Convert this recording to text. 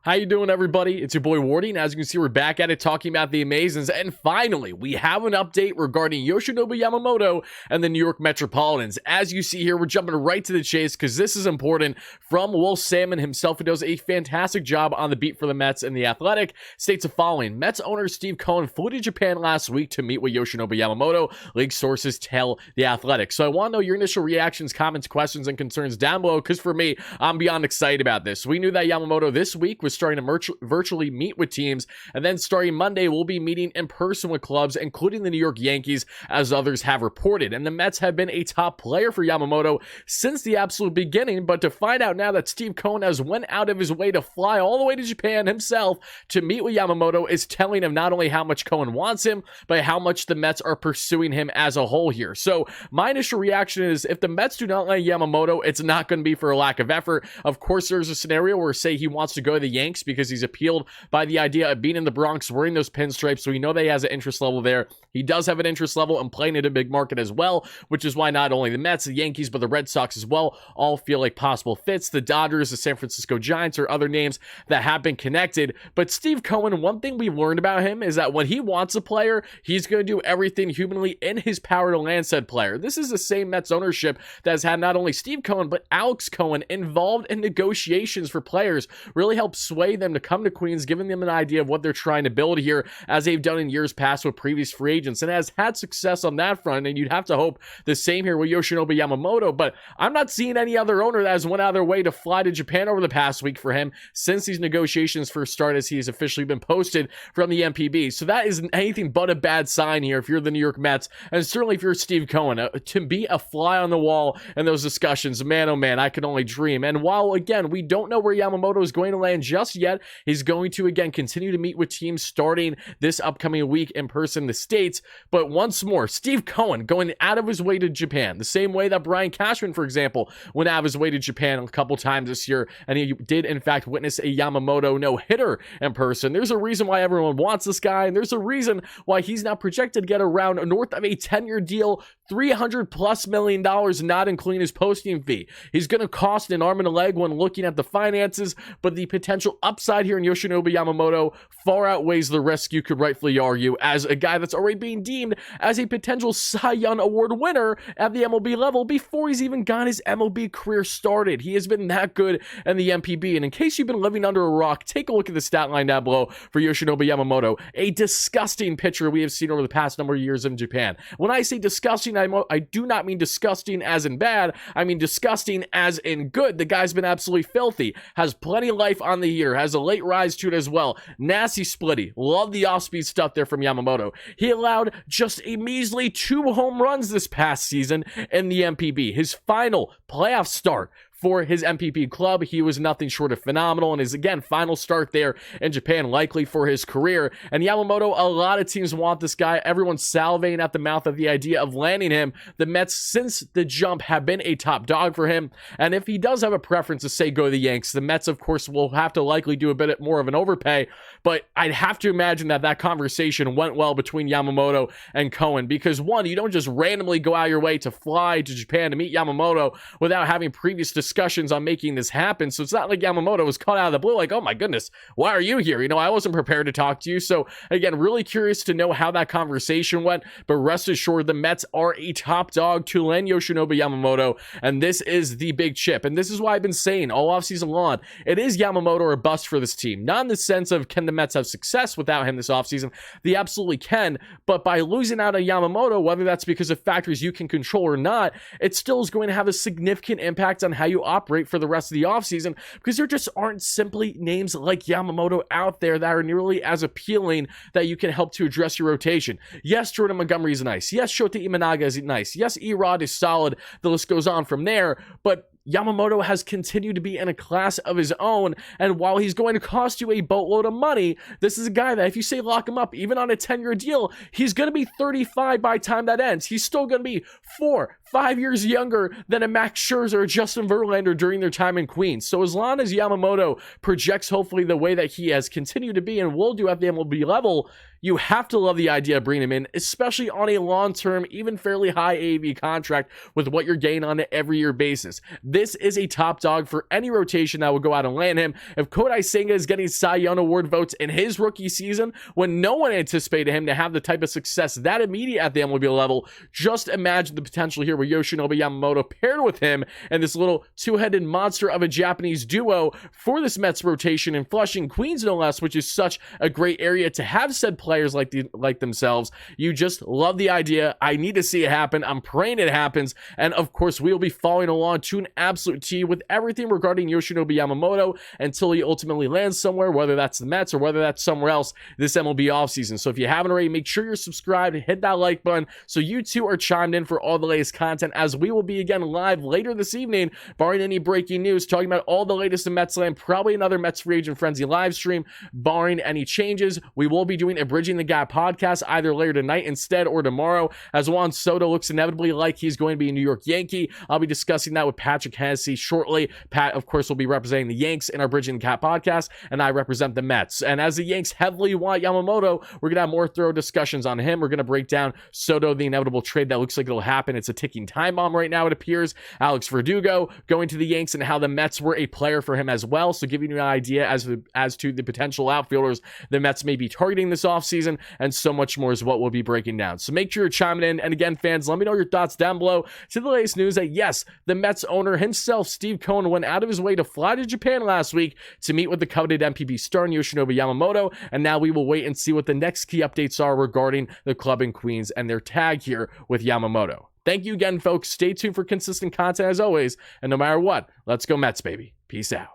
How you doing, everybody? It's your boy Wardy, and as you can see, we're back at it talking about the Amazons, and finally, we have an update regarding Yoshinobu Yamamoto and the New York Metropolitans. As you see here, we're jumping right to the chase because this is important from Will Salmon himself, who does a fantastic job on the beat for the Mets and The Athletic, states the following. Mets owner Steve Cohen flew to Japan last week to meet with Yoshinobu Yamamoto, league sources tell The Athletic. So I want to know your initial reactions, comments, questions, and concerns down below, because for me, I'm beyond excited about this. We knew that Yamamoto this week was starting to virtually meet with teams, and then starting Monday, we'll be meeting in person with clubs, including the New York Yankees, as others have reported. And the Mets have been a top player for Yamamoto since the absolute beginning, but to find out now that Steve Cohen has went out of his way to fly all the way to Japan himself to meet with Yamamoto is telling of not only how much Cohen wants him, but how much the Mets are pursuing him as a whole here. So my initial reaction is, if the Mets do not like Yamamoto, it's not going to be for a lack of effort. Of course, there's a scenario where, say, he wants to go to the Yanks because he's appealed by the idea of being in the Bronx, wearing those pinstripes, so we know that he has an interest level there. He does have an interest level in playing in a big market as well, which is why not only the Mets, the Yankees, but the Red Sox as well all feel like possible fits. The Dodgers, the San Francisco Giants, or other names that have been connected. But Steve Cohen, one thing we've learned about him is that when he wants a player, he's going to do everything humanly in his power to land said player. This is the same Mets ownership that has had not only Steve Cohen, but Alex Cohen involved in negotiations for players, really helped sway them to come to Queens, giving them an idea of what they're trying to build here, as they've done in years past with previous free agents, and has had success on that front. And you'd have to hope the same here with Yoshinobu Yamamoto, but I'm not seeing any other owner that has went out of their way to fly to Japan over the past week for him since these negotiations first started, as he has officially been posted from the MPB. So that is anything but a bad sign here if you're the New York Mets, and certainly if you're Steve Cohen. To be a fly on the wall in those discussions, man, oh man, I can only dream. And while, again, we don't know where Yamamoto is going to land just yet, he's going to, again, continue to meet with teams starting this upcoming week in person in the States. But once more, Steve Cohen going out of his way to Japan, the same way that Brian Cashman, for example, went out of his way to Japan a couple times this year, and he did, in fact, witness a Yamamoto no-hitter in person. There's a reason why everyone wants this guy, and there's a reason why he's now projected to get around north of a 10-year deal, $300+ million, not including his posting fee. He's going to cost an arm and a leg when looking at the finances, but the potential upside here in Yoshinobu Yamamoto far outweighs the risk, you could rightfully argue, as a guy that's already being deemed as a potential Cy Young Award winner at the MLB level before he's even got his MLB career started. He has been that good in the MPB, and in case you've been living under a rock, take a look at the stat line down below for Yoshinobu Yamamoto. A disgusting pitcher we have seen over the past number of years in Japan. When I say disgusting, I do not mean disgusting as in bad, I mean disgusting as in good. The guy's been absolutely filthy, has plenty of life on the year, has a late rise to it as well. Nasty splitty. Love the off-speed stuff there from Yamamoto. He allowed just a measly 2 home runs this past season in the MPB. His final playoff start for his MPB club, he was nothing short of phenomenal, and his, again, final start there in Japan, likely for his career. And Yamamoto, a lot of teams want this guy. Everyone's salivating at the mouth of the idea of landing him. The Mets, since the jump, have been a top dog for him, and if he does have a preference to, say, go to the Yanks, the Mets, of course, will have to likely do a bit more of an overpay, but I'd have to imagine that that conversation went well between Yamamoto and Cohen, because, one, you don't just randomly go out your way to fly to Japan to meet Yamamoto without having previous discussions on making this happen. So it's not like Yamamoto was caught out of the blue like, oh my goodness, why are you here? I wasn't prepared to talk to you. So again, really curious to know how that conversation went, but rest assured the Mets are a top dog to land Yoshinobu Yamamoto, and this is the big chip. And this is why I've been saying all offseason long, it is Yamamoto or bust for this team. Not in the sense of, can the Mets have success without him this offseason? They absolutely can, but by losing out on Yamamoto, whether that's because of factors you can control or not, it still is going to have a significant impact on how you operate for the rest of the offseason, because there just aren't simply names like Yamamoto out there that are nearly as appealing that you can help to address your rotation. Yes, Jordan Montgomery is nice. Yes, Shota Imanaga is nice. Yes, Erod is solid. The list goes on from there, but Yamamoto has continued to be in a class of his own, and while he's going to cost you a boatload of money, this is a guy that if you say lock him up, even on a 10-year deal, he's going to be 35 by the time that ends. He's still going to be 4-5 years younger than a Max Scherzer or Justin Verlander during their time in Queens. So as long as Yamamoto projects hopefully the way that he has continued to be and will do at the MLB level, You have to love the idea of bringing him in, especially on a long-term, even fairly high AAV contract with what you're getting on an every year basis. This is a top dog for any rotation that will go out and land him. If Kodai Senga is getting Cy Young Award votes in his rookie season, when no one anticipated him to have the type of success that immediate at the MLB level, just imagine the potential here with Yoshinobu Yamamoto paired with him and this little two-headed monster of a Japanese duo for this Mets rotation in Flushing, Queens, no less, which is such a great area to have said players like themselves. You just love the idea. I need to see it happen. I'm praying it happens. And of course, we'll be following along to an absolute T with everything regarding Yoshinobu Yamamoto until he ultimately lands somewhere, whether that's the Mets or whether that's somewhere else this MLB offseason. So if you haven't already, make sure you're subscribed, hit that like button so you too are chimed in for all the latest content, as we will be again live later this evening, barring any breaking news, talking about all the latest in Mets land, probably another Mets Free Agent Frenzy live stream, barring any changes. We will be doing a Bridging the Gap podcast either later tonight instead or tomorrow, as Juan Soto looks inevitably like he's going to be a New York Yankee. I'll be discussing that with Patrick Hennessy shortly. Pat, of course, will be representing the Yanks in our Bridging the Gap podcast, and I represent the Mets. And as the Yanks heavily want Yamamoto, we're going to have more thorough discussions on him. We're going to break down Soto, the inevitable trade that looks like it'll happen. It's a ticking time bomb right now, it appears. Alex Verdugo going to the Yanks and how the Mets were a player for him as well. So giving you an idea as to the potential outfielders the Mets may be targeting this offseason, and so much more is what we'll be breaking down. So make sure you're chiming in. And again, fans, let me know your thoughts down below to the latest news that yes, the Mets owner himself, Steve Cohen, went out of his way to fly to Japan last week to meet with the coveted MPB star Yoshinobu Yamamoto. And now we will wait and see what the next key updates are regarding the club in Queens and their tag here with Yamamoto. Thank you again, folks. Stay tuned for consistent content as always. And no matter what, let's go Mets, baby. Peace out.